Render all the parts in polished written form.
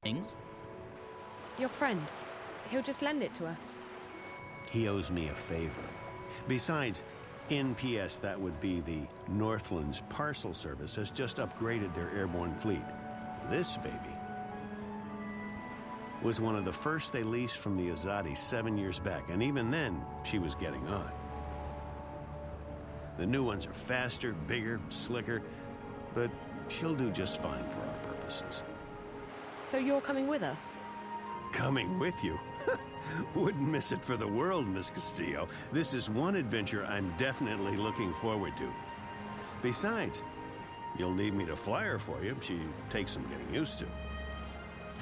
Things. Your friend. He'll just lend it to us. He owes me a favor. Besides, NPS, that would be the Northlands Parcel Service, has just upgraded their airborne fleet. This baby was one of the first they leased from the Azadi 7 years back, and even then, she was getting on. The new ones are faster, bigger, slicker, but she'll do just fine for our purposes. So you're coming with us? Coming with you? Wouldn't miss it for the world, Miss Castillo. This is one adventure I'm definitely looking forward to. Besides, you'll need me to fly her for you. She takes some getting used to.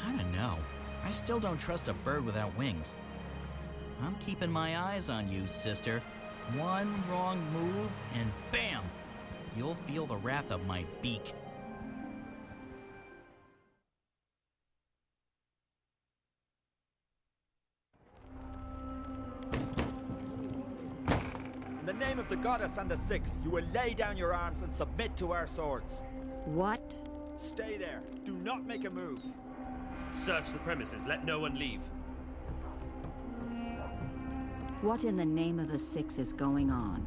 I don't know. I still don't trust a bird without wings. I'm keeping my eyes on you, sister. One wrong move, and bam! You'll feel the wrath of my beak. In the name of the goddess and the Six, you will lay down your arms and submit to our swords. What? Stay there. Do not make a move. Search the premises. Let no one leave. What in the name of the Six is going on?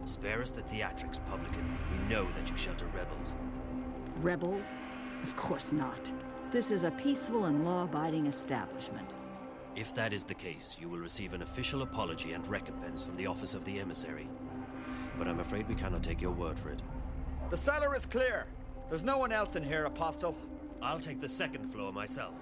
Spare us the theatrics, publican. We know that you shelter rebels. Rebels? Of course not. This is a peaceful and law-abiding establishment. If that is the case, you will receive an official apology and recompense from the Office of the Emissary. But I'm afraid we cannot take your word for it. The cellar is clear. There's no one else in here, Apostle. I'll take the second floor myself.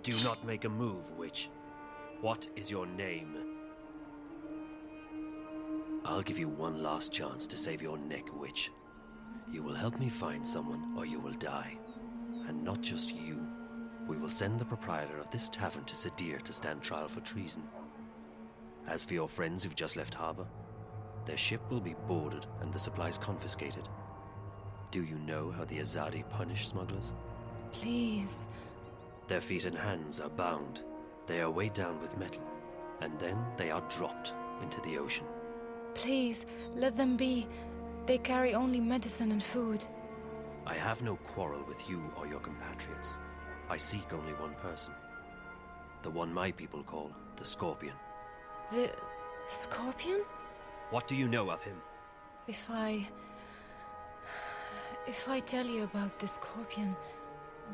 Do not make a move, witch. What is your name? I'll give you one last chance to save your neck, witch. You will help me find someone, or you will die. And not just you. We will send the proprietor of this tavern to Sadir to stand trial for treason. As for your friends who've just left harbor, their ship will be boarded and the supplies confiscated. Do you know how the Azadi punish smugglers? Please. Their feet and hands are bound. They are weighed down with metal, and then they are dropped into the ocean. Please, let them be. They carry only medicine and food. I have no quarrel with you or your compatriots. I seek only one person. The one my people call the Scorpion. The Scorpion? What do you know of him? If I tell you about the Scorpion,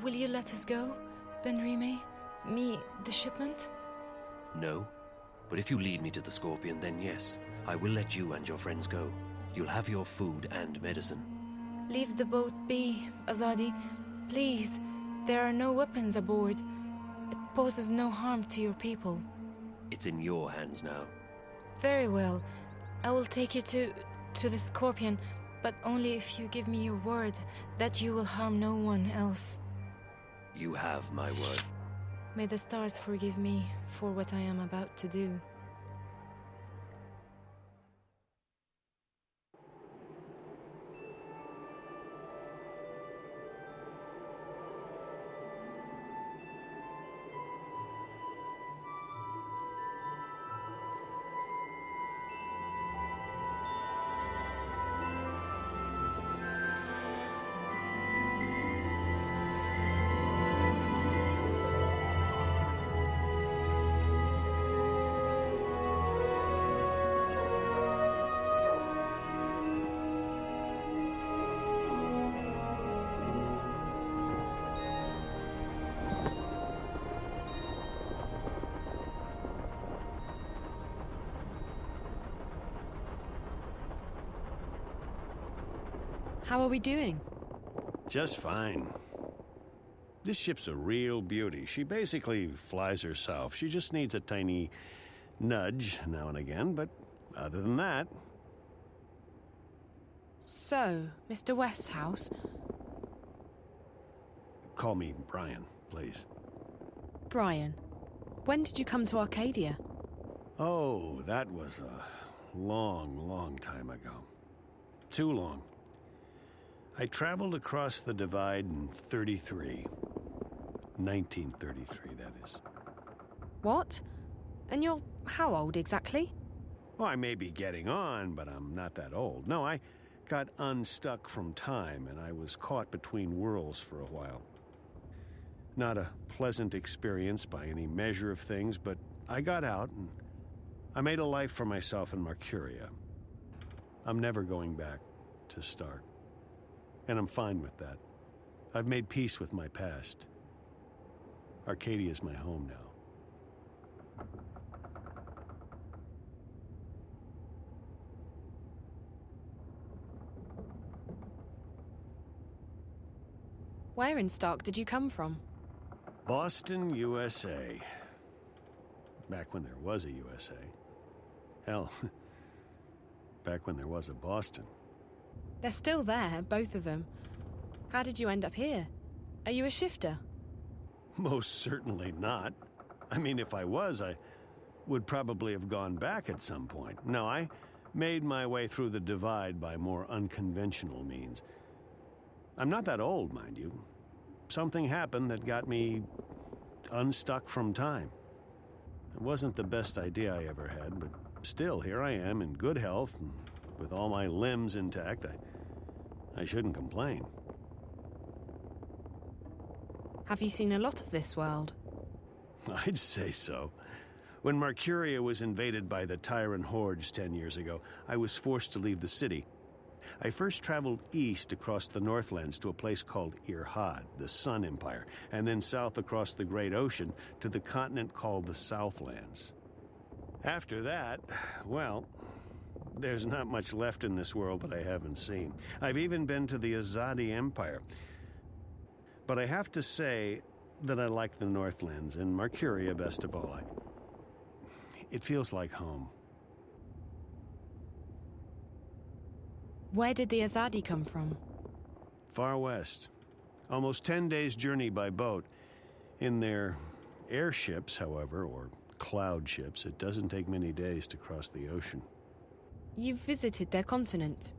will you let us go, Benrime? Me, the shipment? No. But if you lead me to the Scorpion, then yes, I will let you and your friends go. You'll have your food and medicine. Leave the boat be, Azadi. Please. There are no weapons aboard. It poses no harm to your people. It's in your hands now. Very well. I will take you to the Scorpion, but only if you give me your word that you will harm no one else. You have my word. May the stars forgive me for what I am about to do. How are we doing? Just fine. This ship's a real beauty. She basically flies herself. She just needs a tiny nudge now and again, but other than that... So, Mr. Westhouse, Call me Brian, please. Brian, when did you come to Arcadia? Oh, that was a long, long time ago. Too long. I traveled across the divide in 33. 1933, that is. What? And you're how old exactly? Well, I may be getting on, but I'm not that old. No, I got unstuck from time, and I was caught between worlds for a while. Not a pleasant experience by any measure of things, but I got out, and I made a life for myself in Mercuria. I'm never going back to Stark. And I'm fine with that. I've made peace with my past. Arcadia is my home now. Where in Stark did you come from? Boston, USA. Back when there was a USA. Hell, back when there was a Boston. They're still there, both of them. How did you end up here? Are you a shifter? Most certainly not. I mean, if I was, I would probably have gone back at some point. No, I made my way through the divide by more unconventional means. I'm not that old, mind you. Something happened that got me unstuck from time. It wasn't the best idea I ever had, but still, here I am in good health and with all my limbs intact. I shouldn't complain. Have you seen a lot of this world? I'd say so. When Mercuria was invaded by the Tyrant hordes 10 years ago, I was forced to leave the city. I first traveled east across the Northlands to a place called Irhad, the Sun Empire, and then south across the Great Ocean to the continent called the Southlands. After that, well, there's not much left in this world that I haven't seen. I've even been to the Azadi Empire. But I have to say that I like the Northlands, and Mercuria best of all. It feels like home. Where did the Azadi come from? Far west. Almost 10 days' journey by boat. In their airships, however, or cloud ships, it doesn't take many days to cross the ocean. You've visited their continent.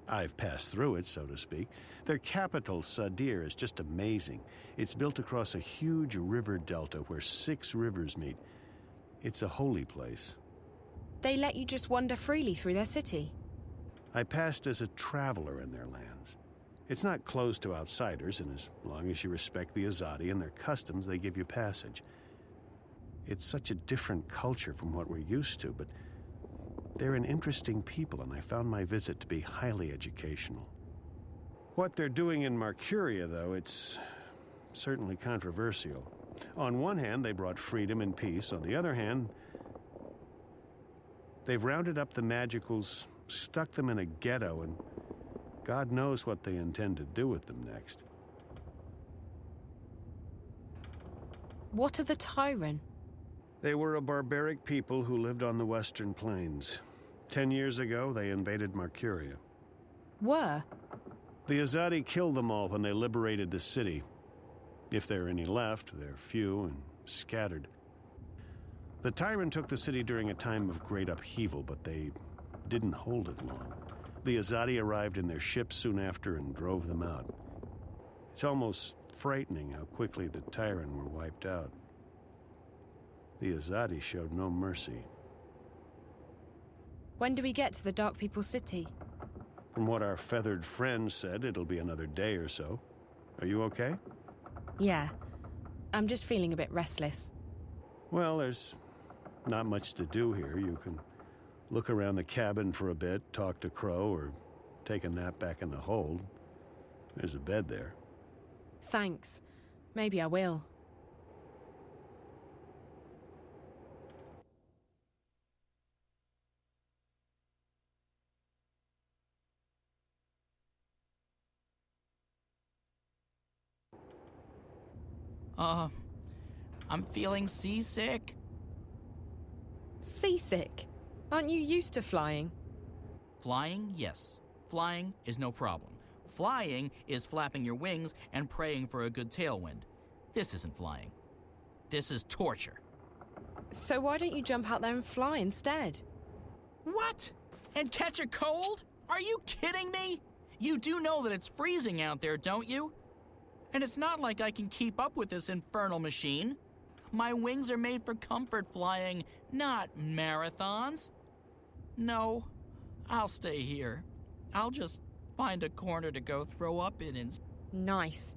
I've passed through it, so to speak. Their capital, Sadir, is just amazing. It's built across a huge river delta where 6 rivers meet. It's a holy place. They let you just wander freely through their city? I passed as a traveler in their lands. It's not closed to outsiders, and as long as you respect the Azadi and their customs, they give you passage. It's such a different culture from what we're used to, but they're an interesting people, and I found my visit to be highly educational. What they're doing in Mercuria, though, it's certainly controversial. On one hand, they brought freedom and peace. On the other hand, they've rounded up the Magicals, stuck them in a ghetto, and God knows what they intend to do with them next. What are the Tyrant? They were a barbaric people who lived on the Western Plains. 10 years ago, they invaded Mercuria. Were? The Azadi killed them all when they liberated the city. If there are any left, they're few and scattered. The Tyrant took the city during a time of great upheaval, but they didn't hold it long. The Azadi arrived in their ships soon after and drove them out. It's almost frightening how quickly the Tyrant were wiped out. The Azadi showed no mercy. When do we get to the Dark People's city? From what our feathered friend said, it'll be another day or so. Are you okay? Yeah. I'm just feeling a bit restless. Well, there's not much to do here. You can look around the cabin for a bit, talk to Crow, or take a nap back in the hold. There's a bed there. Thanks. Maybe I will. I'm feeling seasick. Seasick? Aren't you used to flying? Flying, yes. Flying is no problem. Flying is flapping your wings and praying for a good tailwind. This isn't flying. This is torture. So why don't you jump out there and fly instead? What? And catch a cold? Are you kidding me? You do know that it's freezing out there, don't you? And it's not like I can keep up with this infernal machine. My wings are made for comfort flying, not marathons. No, I'll stay here. I'll just find a corner to go throw up in and... Nice.